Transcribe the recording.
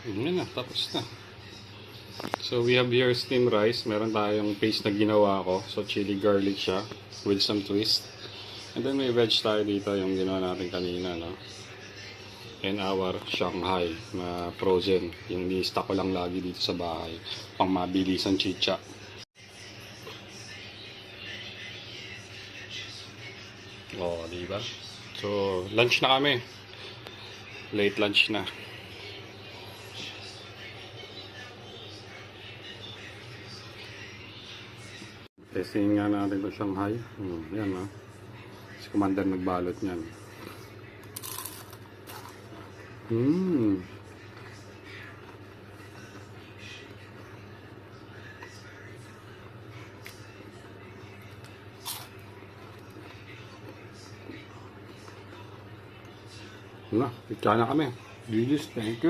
Yun na, tapos na. So we have here steamed rice. Meron tayong paste na ginawa ko. So chili garlic siya with some twist. And then may veg tayo dito yung ginawa natin kanina, no? And our Shanghai na frozen. Yung ni-stock ko lang lagi dito sa bahay. Pang mabilis ang chicha. Oh, di ba? So lunch na kami. Late lunch na. Testing nga natin ito Shanghai. Yan ha. Si Commander nagbalot niyan. Na, pizza na kami. Jesus, thank you.